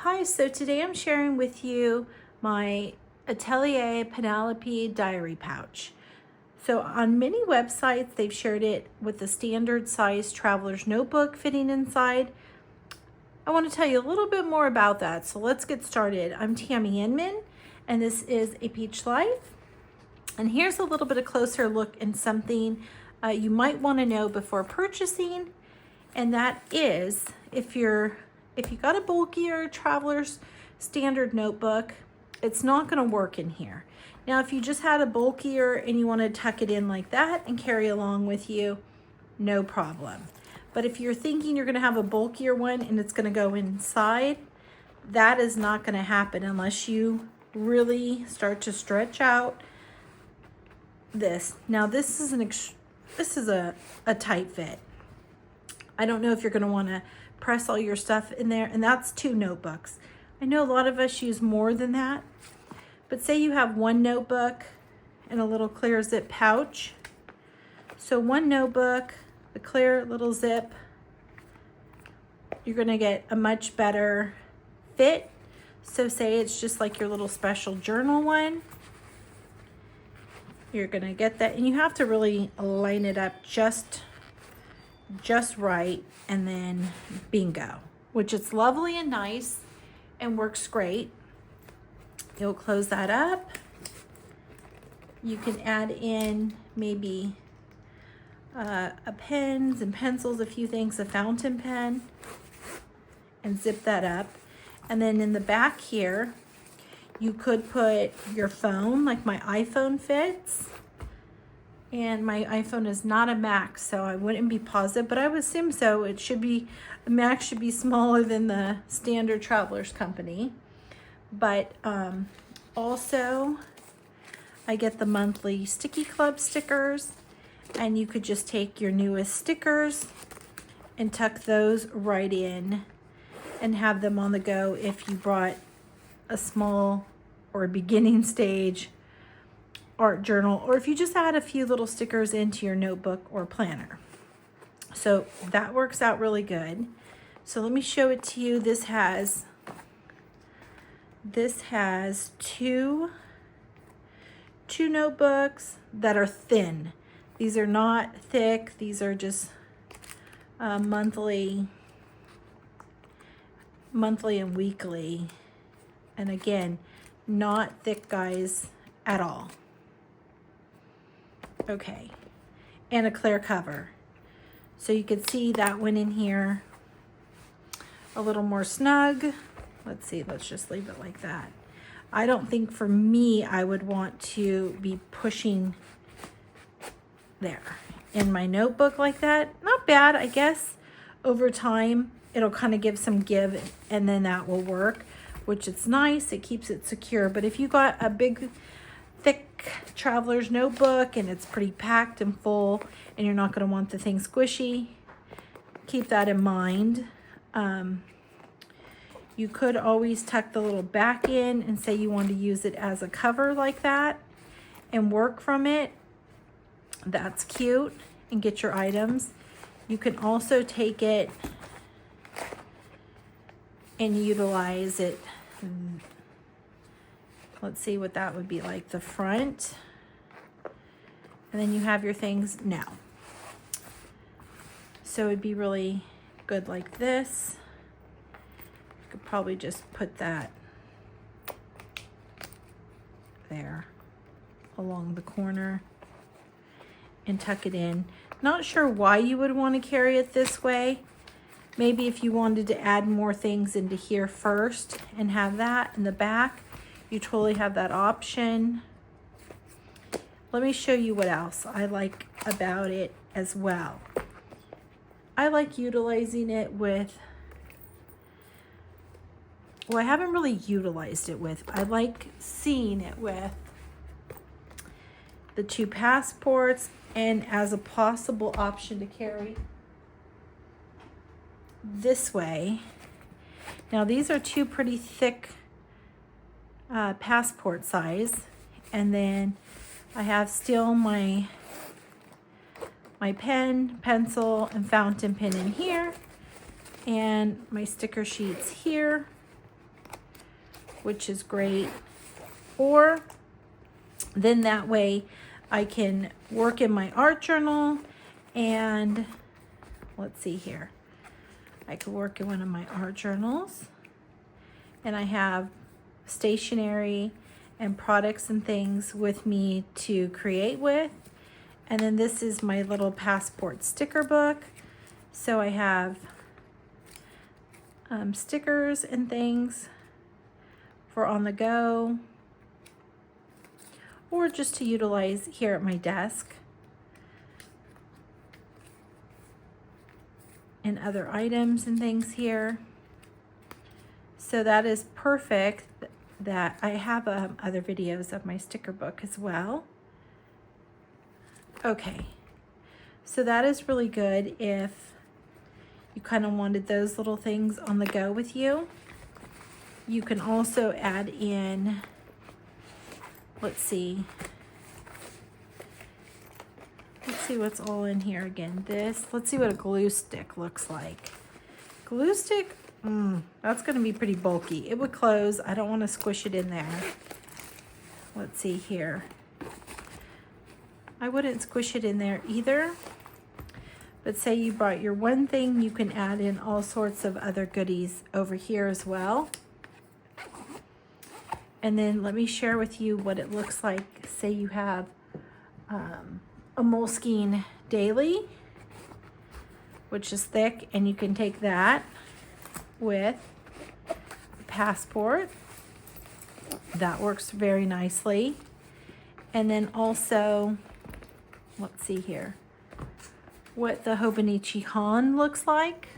Hi, so today I'm sharing with you my Ateliers Penelope diary pouch. So on many websites, they've shared it with the standard size traveler's notebook fitting inside. I want to tell you a little bit more about that, so let's get started. I'm Tammy Inman, and this is A Peach Life. And here's a little bit of closer look in something you might want to know before purchasing, and that is if you got a bulkier traveler's standard notebook, it's not going to work in here. Now, if you just had a bulkier and you want to tuck it in like that and carry along with you, no problem. But if you're thinking you're going to have a bulkier one and it's going to go inside, that is not going to happen unless you really start to stretch out this. Now, this is a tight fit. I don't know if you're going to want to press all your stuff in there, and that's 2 notebooks. I know a lot of us use more than that, but say you have 1 notebook and a little clear zip pouch. So 1 notebook, the clear little zip, you're going to get a much better fit. So say it's just like your little special journal one. You're going to get that, and you have to really line it up just right, and then bingo, which is lovely and nice and works great. You'll close that up. You can add in maybe a pens and pencils, a few things, a fountain pen, and zip that up. And then in the back here, you could put your phone, like my iPhone fits. And my iPhone is not a Mac, so I wouldn't be positive, but I would assume so. It should be, a Mac should be smaller than the standard Travelers Company. But also, I get the monthly Sticky Club stickers, and you could just take your newest stickers and tuck those right in and have them on the go if you brought a small or a beginning stage art journal, or if you just add a few little stickers into your notebook or planner. So that works out really good. So let me show it to you. This has two notebooks that are thin. These are not thick. These are just monthly and weekly. And again, not thick guys at all. Okay, and a clear cover. So you can see that went in here a little more snug. Let's see, let's just leave it like that. I don't think for me, I would want to be pushing there in my notebook like that. Not bad, I guess. Over time, it'll kind of give some give, and then that will work, which it's nice. It keeps it secure. But if you got a big, thick traveler's notebook and it's pretty packed and full and you're not going to want the thing squishy, keep that in mind. You could always tuck the little back in and say you want to use it as a cover like that and work from it. That's cute, and get your items. You can also take it and utilize it. Let's see what that would be like, the front. And then you have your things now. So it'd be really good like this. You could probably just put that there along the corner and tuck it in. Not sure why you would want to carry it this way. Maybe if you wanted to add more things into here first and have that in the back, you totally have that option. Let me show you what else I like about it as well. I like utilizing it with, well, I haven't really utilized it with, I like seeing it with the 2 passports, and as a possible option to carry this way. Now these are 2 pretty thick passport size, and then I have still my pen, pencil, and fountain pen in here, and my sticker sheets here. which is great. Or then that way I can work in my art journal, and let's see here. I could work in one of my art journals, and I have stationery and products and things with me to create with. And then this is my little passport sticker book. So I have stickers and things for on the go, or just to utilize here at my desk, and other items and things here. So that is perfect. That I have other videos of my sticker book as well. Okay, so that is really good if you kind of wanted those little things on the go with you. You can also add in, let's see what's all in here again. Let's see what a glue stick looks like. Glue stick, that's going to be pretty bulky. It would close. I don't want to squish it in there. Let's see here. I wouldn't squish it in there either. But say you brought your one thing, you can add in all sorts of other goodies over here as well. And then let me share with you what it looks like. Say you have a Moleskine daily, which is thick, and you can take that with a passport. That works very nicely. And then also, let's see here, what the Hobonichi Han looks like.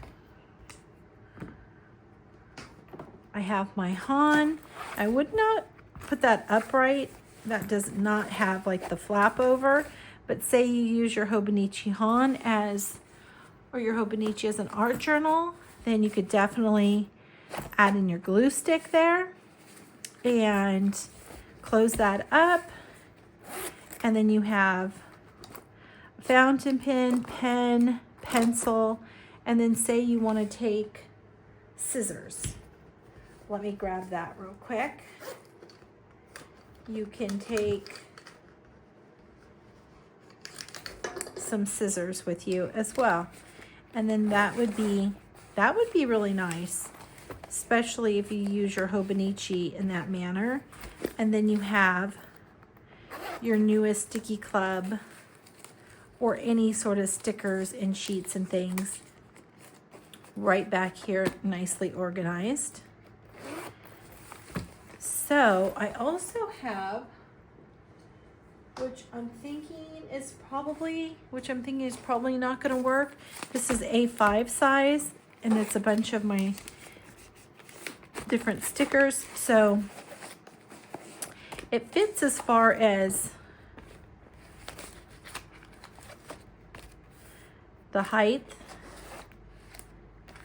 I have my Han. I would not put that upright. That does not have like the flap over, but say you use your Hobonichi Han or your Hobonichi as an art journal, then you could definitely add in your glue stick there and close that up. And then you have a fountain pen, pencil, and then say you want to take scissors. Let me grab that real quick. You can take some scissors with you as well. And then that would be really nice, especially if you use your Hobonichi in that manner. And then you have your newest sticky club or any sort of stickers and sheets and things right back here, nicely organized. So I also have, which I'm thinking is probably not going to work. This is A5 size, and it's a bunch of my different stickers. So it fits as far as the height.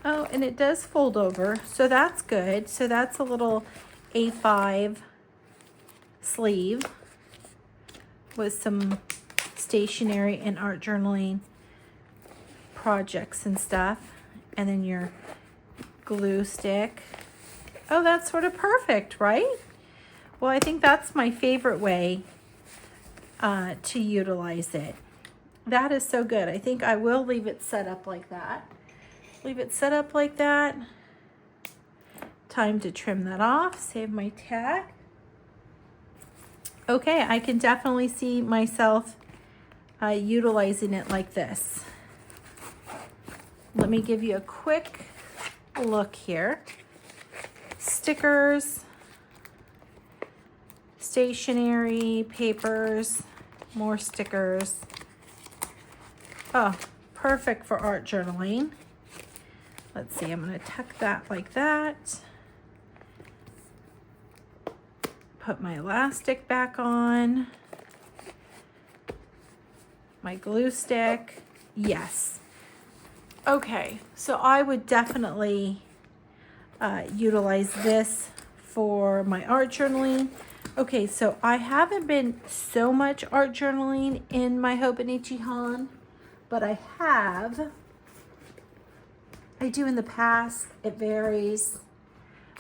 Oh, and it does fold over, so that's good. So that's a little A5 sleeve with some stationery and art journaling projects and stuff. And then your glue stick. Oh, that's sort of perfect, right? Well, I think that's my favorite way to utilize it. That is so good. I think I will leave it set up like that. Leave it set up like that. Time to trim that off, save my tag. Okay, I can definitely see myself utilizing it like this. Let me give you a quick look here. Stickers, stationery, papers, more stickers. Oh, perfect for art journaling. Let's see, I'm going to tuck that like that. Put my elastic back on. My glue stick. Yes. Okay, so I would definitely utilize this for my art journaling. Okay, so I haven't been so much art journaling in my Hobonichi Han, but I do in the past. It varies.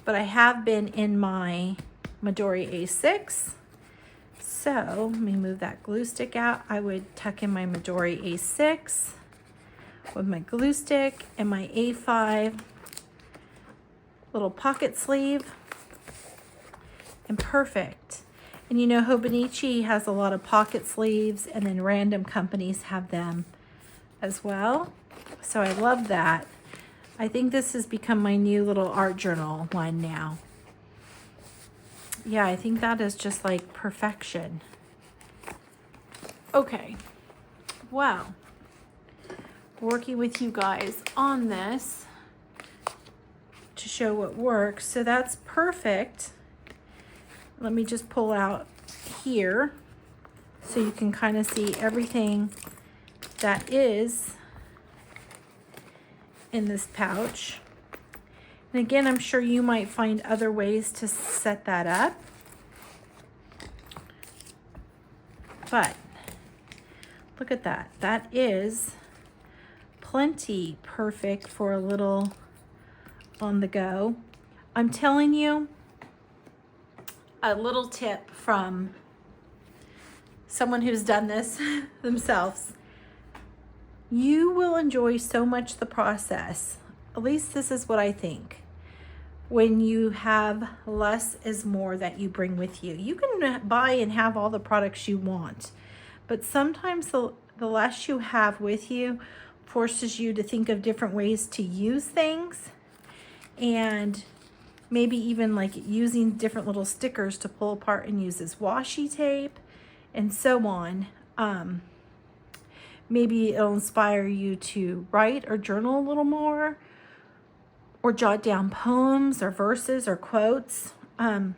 but I have been in my Midori A6. So let me move that glue stick out. I would tuck in my Midori A6 with my glue stick and my A5 little pocket sleeve, and perfect. And you know, Hobonichi has a lot of pocket sleeves, and then random companies have them as well. So I love that. I think this has become my new little art journal one now. Yeah, I think that is just like perfection. Okay, wow. Working with you guys on this to show what works. So that's perfect. Let me just pull out here so you can kind of see everything that is in this pouch. And again, I'm sure you might find other ways to set that up. But look at that. That is plenty perfect for a little on the go. I'm telling you, a little tip from someone who's done this themselves. You will enjoy so much the process. At least this is what I think. When you have less is more that you bring with you. You can buy and have all the products you want, but sometimes the less you have with you forces you to think of different ways to use things, and maybe even like using different little stickers to pull apart and use as washi tape and so on. Maybe it'll inspire you to write or journal a little more, or jot down poems or verses or quotes. But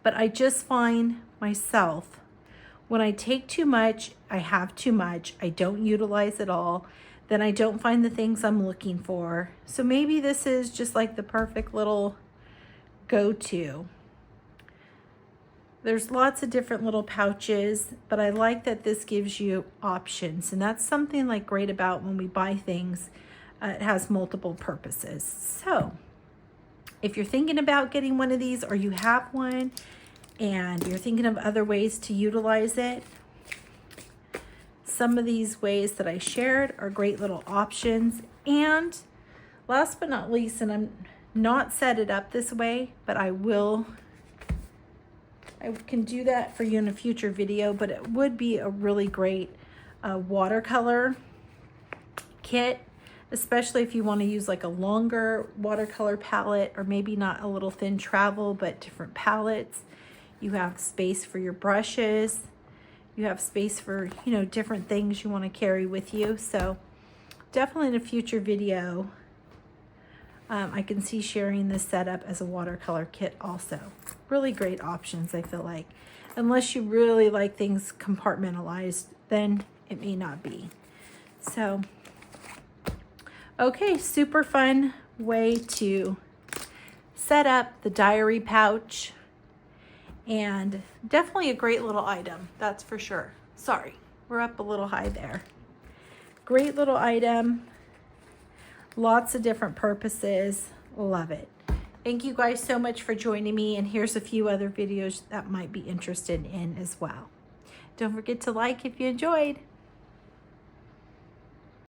I just find myself, when I take too much, I have too much, I don't utilize it all, then I don't find the things I'm looking for. So maybe this is just like the perfect little go-to. There's lots of different little pouches, but I like that this gives you options. And that's something like great about when we buy things. It has multiple purposes. So if you're thinking about getting one of these, or you have one and you're thinking of other ways to utilize it, some of these ways that I shared are great little options. And last but not least, and I'm not set it up this way, but I can do that for you in a future video, but it would be a really great watercolor kit, especially if you want to use like a longer watercolor palette, or maybe not a little thin travel, but different palettes. You have space for your brushes. You have space for, you know, different things you want to carry with you. So definitely in a future video, I can see sharing this setup as a watercolor kit also. Really great options, I feel like. Unless you really like things compartmentalized, then it may not be. So, okay, super fun way to set up the diary pouch. And definitely a great little item, that's for sure. Sorry, we're up a little high there. Great little item. Lots of different purposes. Love it. Thank you guys so much for joining me. And here's a few other videos that might be interested in as well. Don't forget to like if you enjoyed.